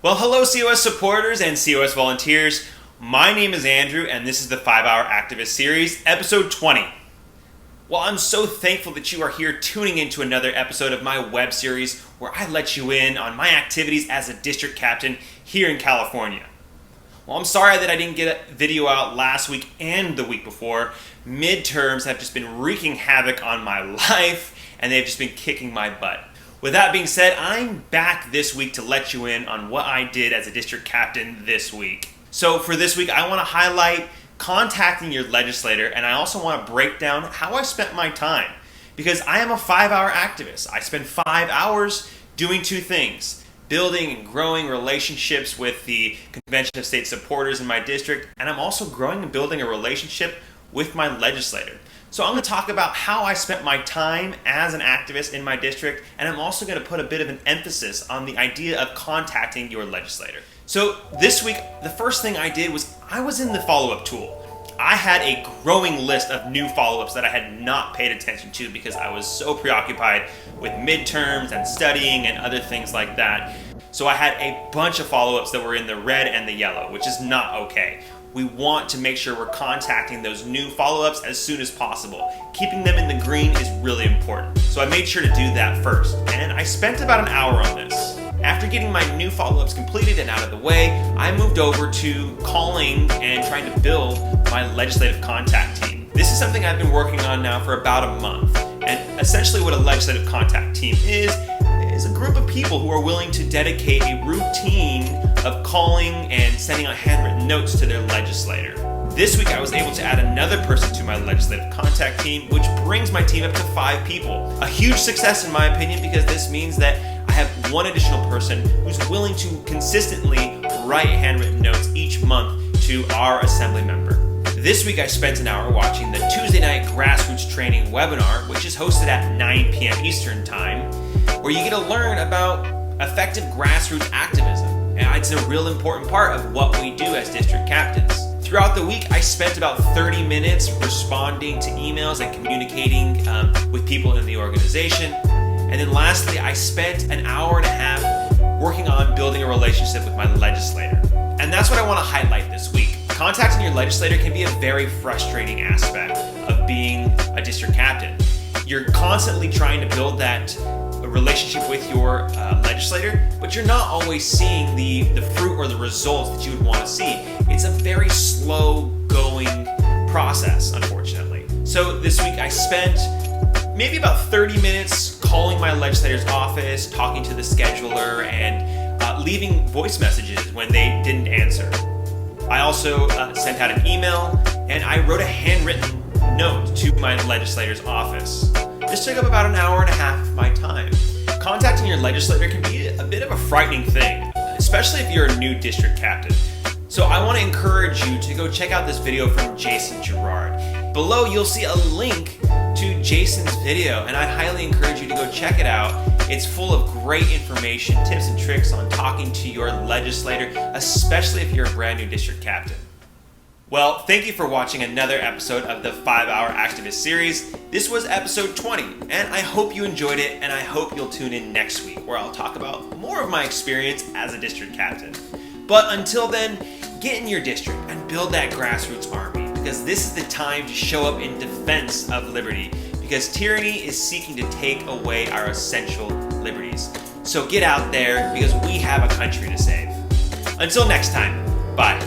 Well, hello COS supporters and COS volunteers. My name is Andrew and this is the 5-Hour Activist Series, episode 20. Well, I'm so thankful that you are here tuning into another episode of my web series where I let you in on my activities as a district captain here in California. Well, I'm sorry that I didn't get a video out last week and the week before. Midterms have just been wreaking havoc on my life and they've just been kicking my butt. With that being said, I'm back this week to let you in on what I did as a district captain this week. So for this week, I want to highlight contacting your legislator, and I also want to break down how I spent my time. Because I am a 5-hour activist. I spend 5 hours doing two things: building and growing relationships with the Convention of State Supporters in my district, and I'm also growing and building a relationship with my legislator. So I'm going to talk about how I spent my time as an activist in my district, and I'm also going to put a bit of an emphasis on the idea of contacting your legislator. So this week, the first thing I did was I was in the follow-up tool. I had a growing list of new follow-ups that I had not paid attention to because I was so preoccupied with midterms and studying and other things like that. So I had a bunch of follow-ups that were in the red and the yellow, which is not okay. We want to make sure we're contacting those new follow-ups as soon as possible. Keeping them in the green is really important. So I made sure to do that first, and I spent about an hour on this. After getting my new follow-ups completed and out of the way, I moved over to calling and trying to build my legislative contact team. This is something I've been working on now for about a month. And essentially what a legislative contact team is a group of people who are willing to dedicate a routine of calling and sending out handwritten notes to their legislator. This week I was able to add another person to my legislative contact team, which brings my team up to 5 people. A huge success in my opinion, because this means that I have one additional person who's willing to consistently write handwritten notes each month to our assembly member. This week I spent an hour watching the Tuesday night grassroots training webinar, which is hosted at 9 p.m. Eastern Time, where you get to learn about effective grassroots activism. And it's a real important part of what we do as district captains. Throughout the week, I spent about 30 minutes responding to emails and communicating with people in the organization. And then lastly, I spent an hour and a half working on building a relationship with my legislator. And that's what I want to highlight this week. Contacting your legislator can be a very frustrating aspect of being a district captain. You're constantly trying to build that relationship with your legislator, but you're not always seeing the fruit or the results that you would want to see. It's a very slow going process, unfortunately. So this week I spent maybe about 30 minutes calling my legislator's office, talking to the scheduler, and leaving voice messages when they didn't answer. I also sent out an email, and I wrote a handwritten note to my legislator's office. This took up about an hour and a half of my time. Contacting your legislator can be a bit of a frightening thing, especially if you're a new district captain. So I want to encourage you to go check out this video from Jason Gerard. Below you'll see a link to Jason's video, and I highly encourage you to go check it out. It's full of great information, tips and tricks on talking to your legislator, especially if you're a brand new district captain. Well, thank you for watching another episode of the 5-Hour Activist Series. This was episode 20, and I hope you enjoyed it, and I hope you'll tune in next week, where I'll talk about more of my experience as a district captain. But until then, get in your district and build that grassroots army, because this is the time to show up in defense of liberty, because tyranny is seeking to take away our essential liberties. So get out there, because we have a country to save. Until next time, bye.